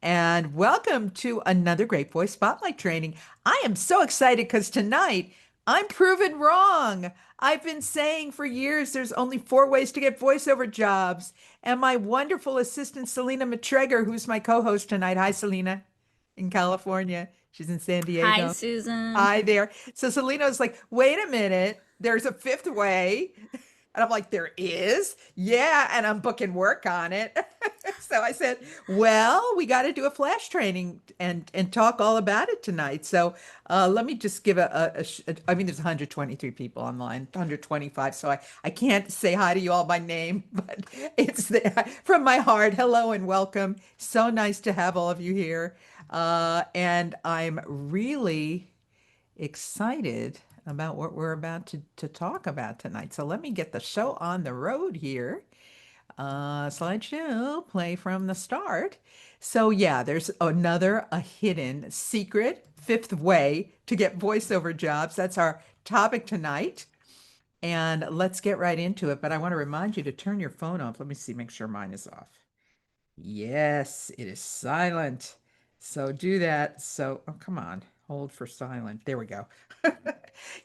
and welcome to another Great Voice Spotlight training. I am so excited because tonight I'm proven wrong. I've been saying for years there's only four ways to get voiceover jobs, and my wonderful assistant, Selena Matreger, who's my co host tonight. Hi, Selena, in California. She's in San Hi, Diego. Susan. Hi there. So Selena's like, wait a minute, there's a fifth way. And I'm like, there is? Yeah. And I'm booking work on it. So I said, well, we got to do a flash training and talk all about it tonight. So let me just give I mean, there's 123 people online, 125. So I can't say hi to you all by name, but it's from my heart. Hello and welcome. So nice to have all of you here. And I'm really excited about what we're about to talk about tonight. So let me get the show on the road here. Slideshow, play from the start. So yeah, there's a hidden secret fifth way to get voiceover jobs. That's our topic tonight. And let's get right into it. But I want to remind you to turn your phone off. Let me see, make sure mine is off. Yes, it is silent. So do that. So, oh, come on, hold for silent. There we go.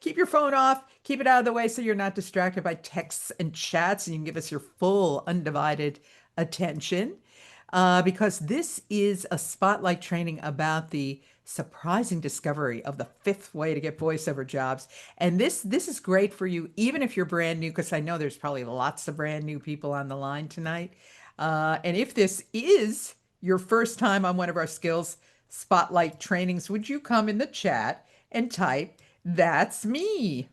Keep your phone off, keep it out of the way so you're not distracted by texts and chats, and you can give us your full, undivided attention. Because this is a spotlight training about the surprising discovery of the fifth way to get voiceover jobs. And this is great for you, even if you're brand new, because I know there's probably lots of brand new people on the line tonight. And if this is your first time on one of our skills spotlight trainings, would you come in the chat and type, "That's me"?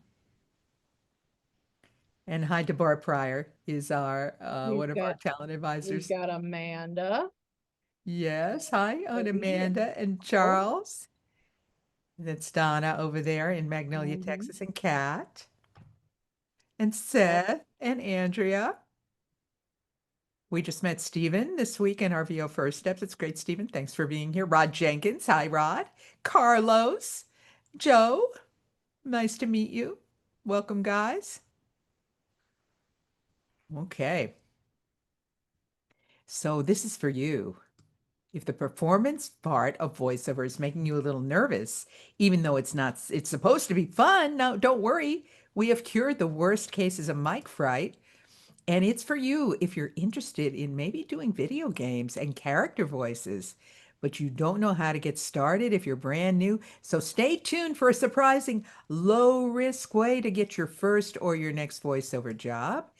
And hi, Deborah Pryor is our We've one of our got talent we've advisors. got Amanda. Yes, hi, on Cody. Amanda and Oh, Charles. That's Donna over there in Magnolia, mhm. Texas, and Kat and Oh, Seth and Andrea. We just met Stephen this week in our VO First Steps. It's great, Stephen. Thanks for being here. Rod Jenkins. Hi, Rod. Carlos. Joe. Nice to meet you. Welcome, guys. Okay. So this is for you. If the performance part of voiceover is making you a little nervous, even though it's not, it's supposed to be fun. No, don't worry. We have cured the worst cases of mic fright. And it's for you if you're interested in maybe doing video games and character voices, but you don't know how to get started if you're brand new. So stay tuned for a surprising low risk way to get your first or your next voiceover job.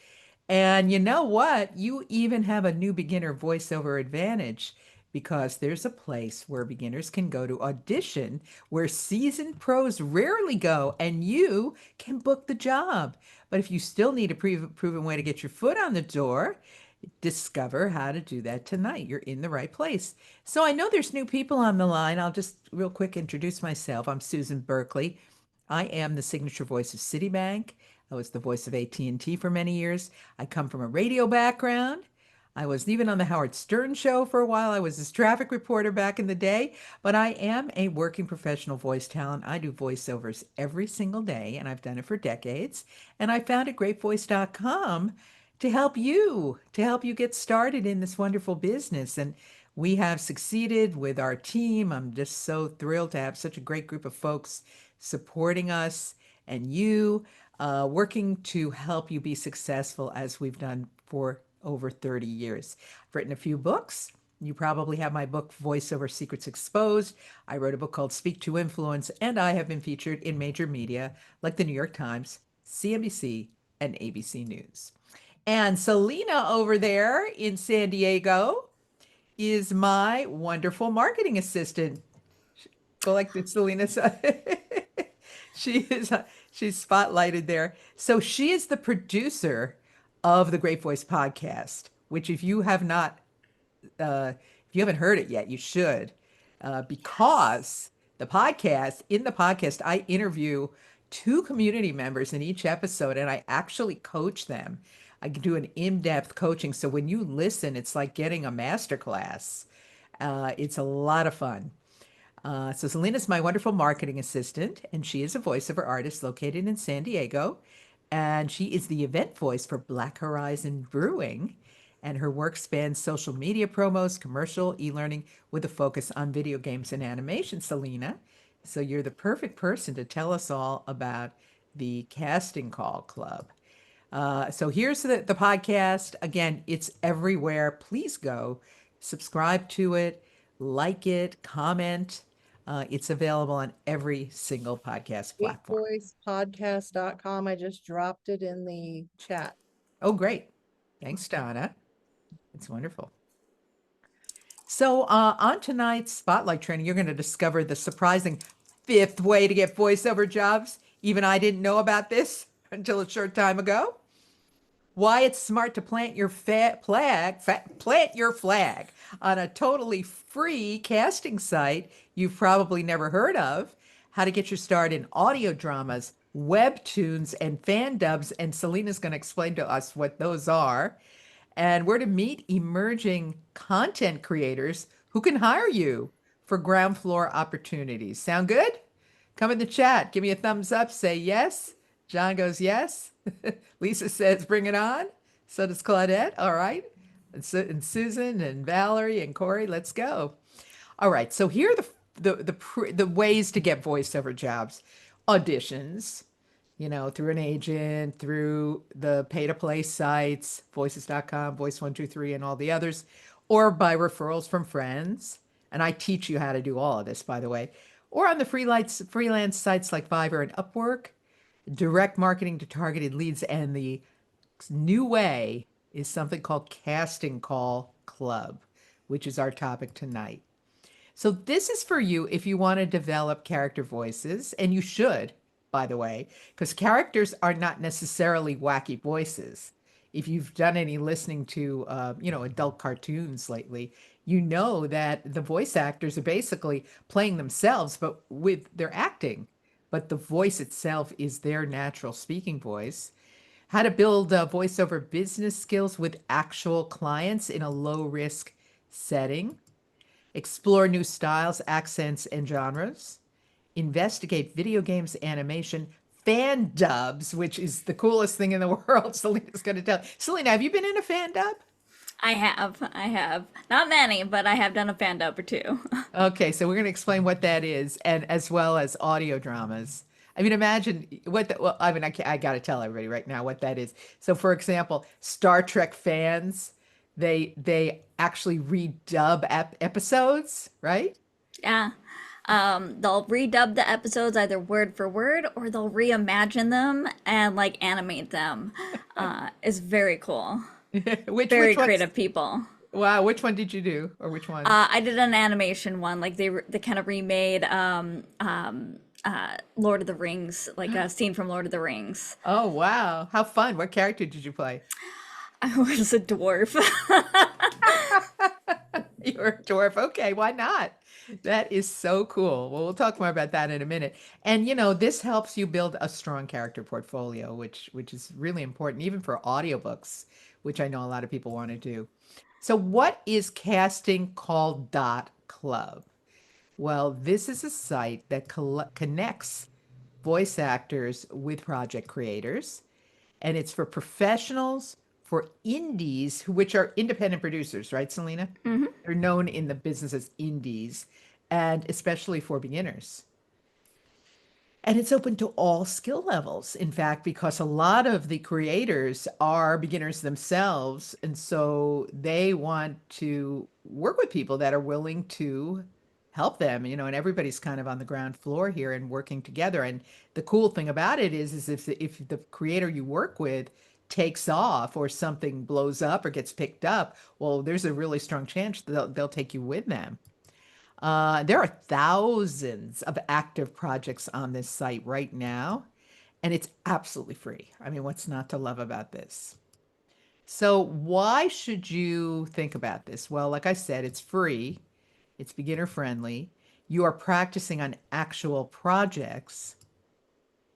And you know what? You even have a new beginner voiceover advantage because there's a place where beginners can go to audition where seasoned pros rarely go, and you can book the job. But if you still need a proven way to get your foot on the door, discover how to do that tonight. You're in the right place. So I know there's new people on the line. I'll just real quick introduce myself. I'm Susan Berkley. I am the signature voice of Citibank. I was the voice of AT&T for many years. I come from a radio background. I was even on the Howard Stern show for a while. I was his traffic reporter back in the day, but I am a working professional voice talent. I do voiceovers every single day, and I've done it for decades. And I founded greatvoice.com to help you get started in this wonderful business. And we have succeeded with our team. I'm just so thrilled to have such a great group of folks supporting us and you working to help you be successful as we've done for over 30 years. I've written a few books. You probably have my book, Voiceover Secrets Exposed. I wrote a book called Speak to Influence, and I have been featured in major media like the New York Times, CNBC, and ABC News. And Selena over there in San Diego is my wonderful marketing assistant. Go like this, Selena. She is she's spotlighted there. So she is the producer of the Great Voice podcast, which if you haven't heard it yet, you should, Yes. because in the podcast, I interview two community members in each episode, and I actually coach them. I can do an in-depth coaching, so when you listen, it's like getting a master class. It's a lot of fun. So Selena's my wonderful marketing assistant, and she is a voiceover artist located in San Diego, and she is the event voice for Black Horizon Brewing. and her work spans social media promos, commercial, e-learning with a focus on video games and animation, Selena. So you're the perfect person to tell us all about the Casting Call Club. So here's the podcast. Again, it's everywhere. Please go subscribe to it, like it, comment. It's available on every single podcast platform. Weakvoicepodcast.com. I just dropped it in the chat. Oh, great. Thanks, Donna. It's wonderful. So, on tonight's spotlight training, you're going to discover the surprising fifth way to get voiceover jobs. Even I didn't know about this until a short time ago. Why it's smart to plant your flag on a totally free casting site you've probably never heard of. How to get your start in audio dramas, webtoons, and fan dubs. And Selena's going to explain to us what those are, and where to meet emerging content creators who can hire you for ground floor opportunities. Sound good? Come in the chat. Give me a thumbs up. Say yes. John goes yes. Lisa says bring it on. So does Claudette. All right. And Susan and Valerie and Corey, let's go. All right. So here are the ways to get voiceover jobs. Auditions, through an agent, through the pay to play sites, voices.com, Voice123, and all the others, or by referrals from friends. And I teach you how to do all of this, by the way, or on the freelance sites like Fiverr and Upwork, direct marketing to targeted leads. And the new way is something called Casting Call Club, which is our topic tonight. So this is for you if you want to develop character voices, and you should, by the way, because characters are not necessarily wacky voices. If you've done any listening to, adult cartoons lately, you know that the voice actors are basically playing themselves, but with their acting. But the voice itself is their natural speaking voice. How to build voiceover business skills with actual clients in a low risk setting. Explore new styles, accents, and genres. Investigate video games, animation, fan dubs, which is the coolest thing in the world. Selena's going to tell. Selena, have you been in a fan dub? I have. Not many, but I have done a fan dub or two. Okay, so we're going to explain what that is, and as well as audio dramas. I mean, imagine what. Well, I mean, I got to tell everybody right now what that is. So, for example, Star Trek fans, they actually redub episodes, right? Yeah. They'll redub the episodes either word for word or they'll reimagine them and like animate them. It's very cool. Which Very ones? creative people. Wow, which one did you do, or which ones? I did an animation one, like they kind of remade Lord of the Rings, like a scene from Lord of the Rings. Oh, wow. How fun. What character did you play? I was a dwarf. You're a dwarf. Okay, why not? That is so cool. Well, we'll talk more about that in a minute. And this helps you build a strong character portfolio, which is really important, even for audiobooks, which I know a lot of people want to do. So, what is Casting Call Club? Well, this is a site that connects voice actors with project creators, and it's for professionals, for indies, which are independent producers, right, Selena? They're known in the business as indies, and especially for beginners. And it's open to all skill levels, in fact, because a lot of the creators are beginners themselves. And so they want to work with people that are willing to help them, and everybody's kind of on the ground floor here and working together. And the cool thing about it is if the creator you work with takes off or something blows up or gets picked up, well, there's a really strong chance they'll take you with them. There are thousands of active projects on this site right now, and it's absolutely free. I mean, what's not to love about this? So, why should you think about this? Well, like I said, it's free, it's beginner friendly. You are practicing on actual projects.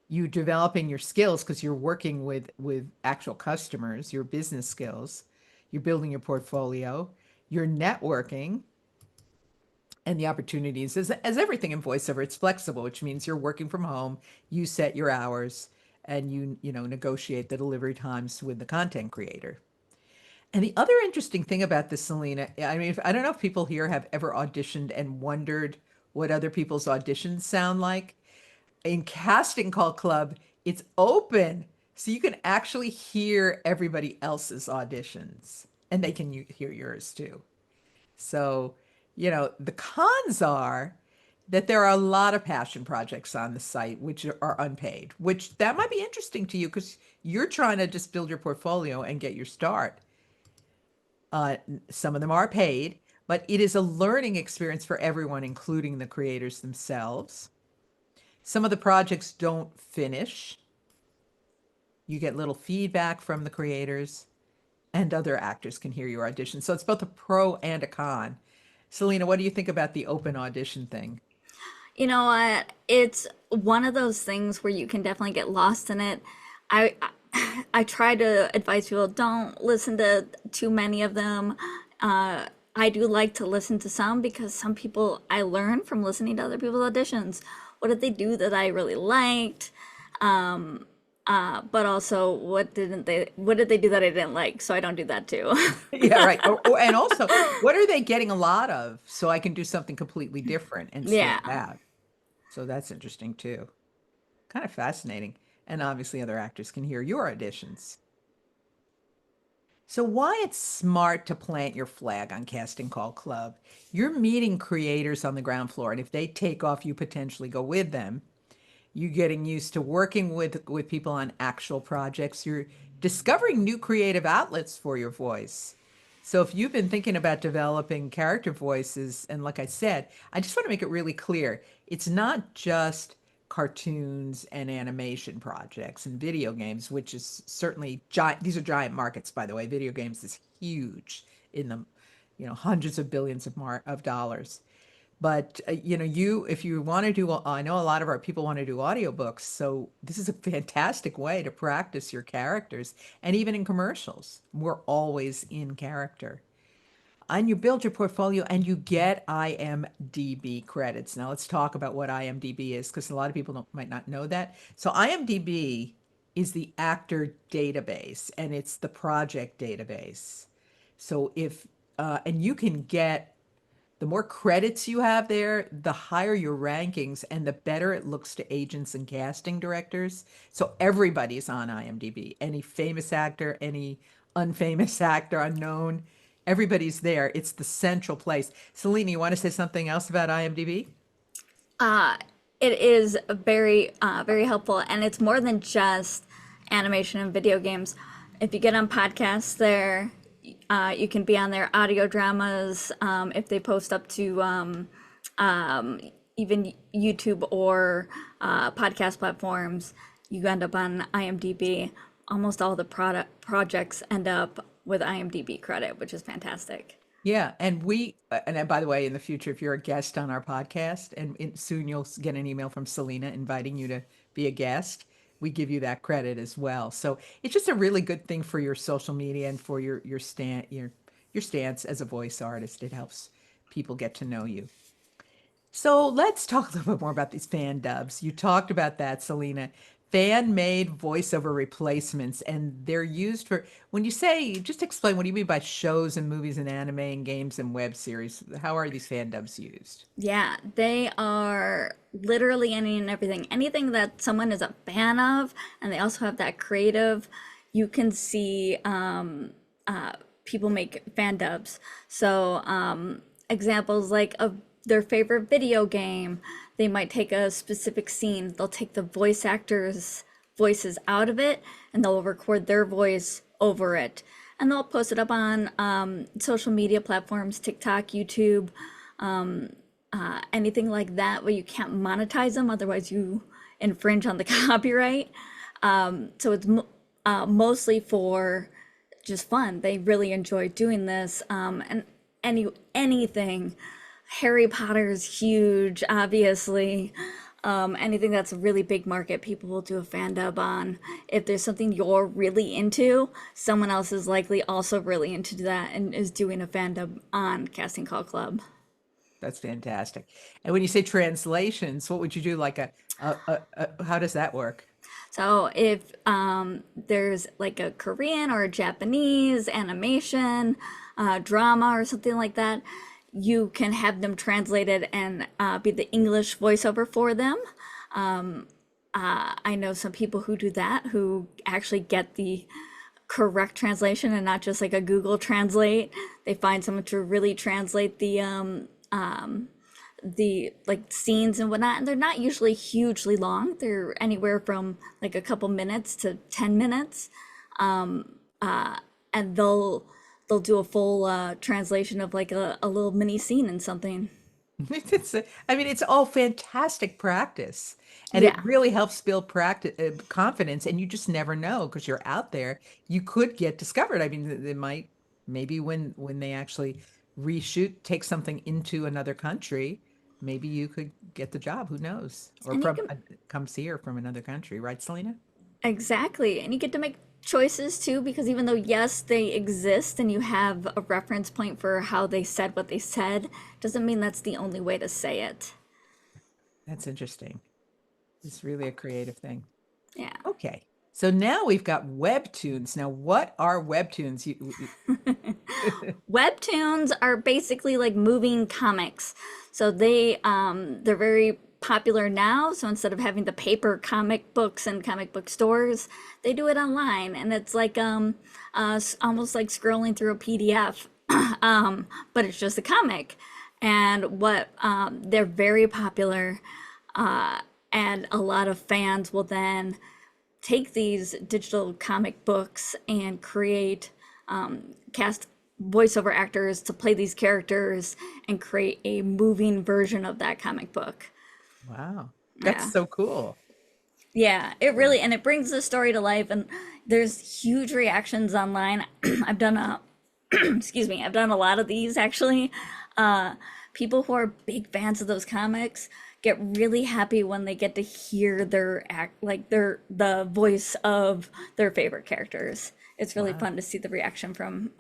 You developing your skills because you're working with actual customers, your business skills. You're building your portfolio. You're networking and the opportunities as everything in voiceover, it's flexible, which means you're working from home, you set your hours, and you negotiate the delivery times with the content creator. And the other interesting thing about this, Selena, I mean, I don't know if people here have ever auditioned and wondered what other people's auditions sound like. In Casting Call Club, it's open. So you can actually hear everybody else's auditions and they can hear yours too. So, the cons are that there are a lot of passion projects on the site which are unpaid, which that might be interesting to you because you're trying to just build your portfolio and get your start. Some of them are paid, but it is a learning experience for everyone, including the creators themselves. Some of the projects don't finish. You get little feedback from the creators, and other actors can hear your audition. So it's both a pro and a con. Selena, what do you think about the open audition thing? You know what? It's one of those things where you can definitely get lost in it. I try to advise people don't listen to too many of them. I do like to listen to some because some people I learn from listening to other people's auditions. What did they do that I really liked? But also what did they do that I didn't like? So I don't do that too. Yeah, right. And also, what are they getting a lot of so I can do something completely different and stand Yeah. out? So that's interesting too. Kind of fascinating. And obviously, other actors can hear your auditions. So, why it's smart to plant your flag on Casting Call Club? You're meeting creators on the ground floor, and if they take off, you potentially go with them. You're getting used to working with people on actual projects. You're discovering new creative outlets for your voice. So if you've been thinking about developing character voices, and like I said, I just want to make it really clear, it's not just cartoons and animation projects and video games, which is certainly giant. These are giant markets, by the way. Video games is huge in the, hundreds of billions of dollars. But if you want to do, I know a lot of our people want to do audiobooks, so this is a fantastic way to practice your characters. And even in commercials, we're always in character. And you build your portfolio and you get IMDb credits. Now let's talk about what IMDb is, because a lot of people might not know that. So IMDb is the actor database and it's the project database. So and you can get the more credits you have there, the higher your rankings and the better it looks to agents and casting directors. So everybody's on IMDb. Any famous actor, any unfamous actor, unknown, everybody's there. It's the central place. Selena, you want to say something else about IMDb? It is very helpful, and it's more than just animation and video games. If you get on podcasts there, you can be on their audio dramas. If they post up to even YouTube or podcast platforms, you end up on IMDb. Almost all the product projects end up with IMDb credit, which is fantastic. Yeah, and then, by the way, in the future, if you're a guest on our podcast, and soon you'll get an email from Selena inviting you to be a guest, we give you that credit as well. So it's just a really good thing for your social media and for your stance as a voice artist. It helps people get to know you. So let's talk a little bit more about these fan dubs. You talked about that, Selena. Fan made voiceover replacements, and they're used for when you say, just explain what do you mean by shows and movies and anime and games and web series? How are these fan dubs used? Yeah, they are literally any and everything. Anything that someone is a fan of, and they also have that creative, you can see people make fan dubs. So, examples like of their favorite video game, they might take a specific scene, they'll take the voice actors' voices out of it, and they'll record their voice over it. And they'll post it up on social media platforms, TikTok, YouTube, anything like that where you can't monetize them, otherwise you infringe on the copyright. So it's mostly for just fun. They really enjoy doing this. And anything, Harry Potter's huge, obviously. Anything that's a really big market, people will do a fan dub on. If there's something you're really into, someone else is likely also really into that and is doing a fan dub on Casting Call Club. That's fantastic. And when you say translations, what would you do? Like how does that work? So if there's like a Korean or a Japanese animation, drama or something like that, you can have them translated and be the English voiceover for them. I know some people who do that, who actually get the correct translation and not just like a Google Translate. They find someone to really translate the like scenes and whatnot, and they're not usually hugely long. They're anywhere from like a couple minutes to 10 minutes, and they'll do a full translation of like a little mini scene in something. I mean, it's all fantastic practice, and it Yeah. really helps build practice confidence. And you just never know because you're out there. You could get discovered. I mean, they might maybe when they actually reshoot, take something into another country, maybe you could get the job. Who knows? Or And you from can comes here from another country, right, Selena? exactly, and you get to make choices too, because even though yes they exist and you have a reference point for how they said what they said, doesn't mean that's the only way to say it. That's interesting. It's really a creative thing. Yeah. Okay. So now we've got webtoons. Now, what are webtoons? Webtoons are basically like moving comics. So they're very popular now. So instead of having the paper comic books in comic book stores, they do it online, and it's like almost like scrolling through a PDF, but it's just a comic. And what they're very popular, and a lot of fans will then take these digital comic books and create cast voiceover actors to play these characters and create a moving version of that comic book. Wow. That's Yeah. so cool. Yeah, it really, and it brings the story to life, and there's huge reactions online. I've done a excuse me, I've done a lot of these actually. People who are big fans of those comics get really happy when they get to hear their act, like the voice of their favorite characters. It's really Wow. fun to see the reaction from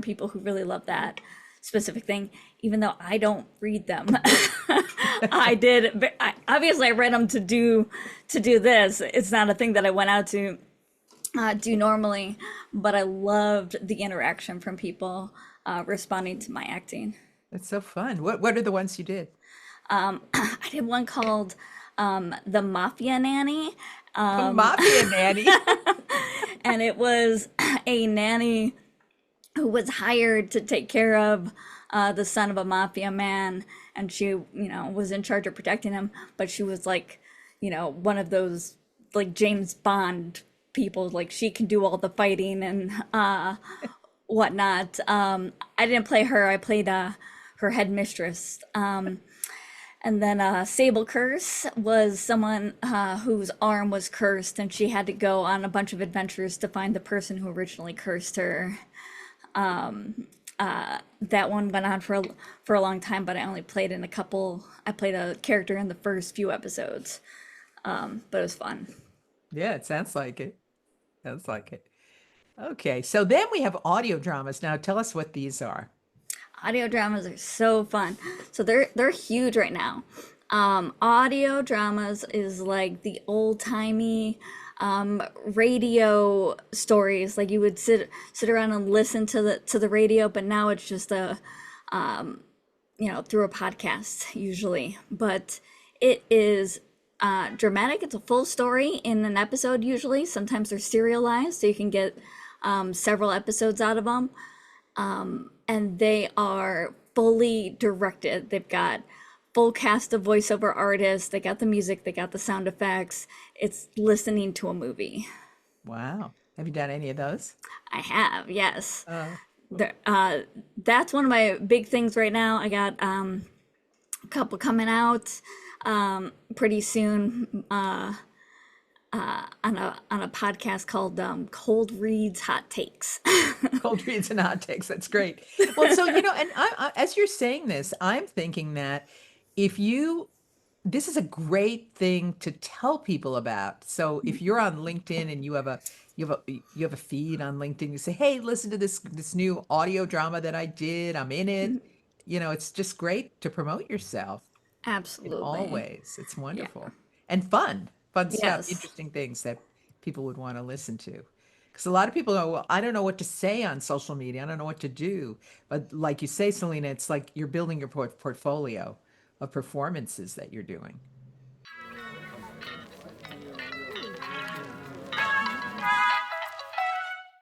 people who really love that specific thing, even though I don't read them. Obviously I read them to do this. It's not a thing that I went out to do normally, but I loved the interaction from people responding to my acting. That's so fun. What are the ones you did? I did one called The Mafia Nanny, The Mafia Nanny. and it was a nanny who was hired to take care of the son of a mafia man, and she, was in charge of protecting him, but she was like, one of those like James Bond people, like she can do all the fighting and whatnot. I didn't play her; I played her headmistress. And then Sable Curse was someone whose arm was cursed, and she had to go on a bunch of adventures to find the person who originally cursed her. That one went on for a long time, but I only played in a couple. I played a character in the first few episodes, but it was fun. Yeah, it sounds like it. Sounds like it. Okay, so then we have audio dramas. Now tell us what these are. Audio dramas are so fun. So they're huge right now. Audio dramas is like the old timey radio stories. Like you would sit around and listen to the radio, but now it's just through a podcast usually. But it is dramatic. It's a full story in an episode usually. Sometimes they're serialized, so you can get several episodes out of them, and they are fully directed. They've got full cast of voiceover artists. They got the music, they got the sound effects. It's listening to a movie. Wow. Have you done any of those? I have, yes. Oh, cool. There, that's one of my big things right now. I got a couple coming out pretty soon on a podcast called Cold Reads Hot Takes. Cold reads and hot takes. That's great. Well, so, and as you're saying this, I'm thinking that if you, this is a great thing to tell people about. So if you're on LinkedIn and you have a feed on LinkedIn, you say, "Hey, listen to this new audio drama that I did. I'm in it." It's just great to promote yourself in all Absolutely. ways. It's Yeah. wonderful and fun. fun stuff, Yes. interesting things that people would want to listen to. Because a lot of people go, well, I don't know what to say on social media. I don't know what to do. But like you say, Selena, it's like you're building your portfolio of performances that you're doing.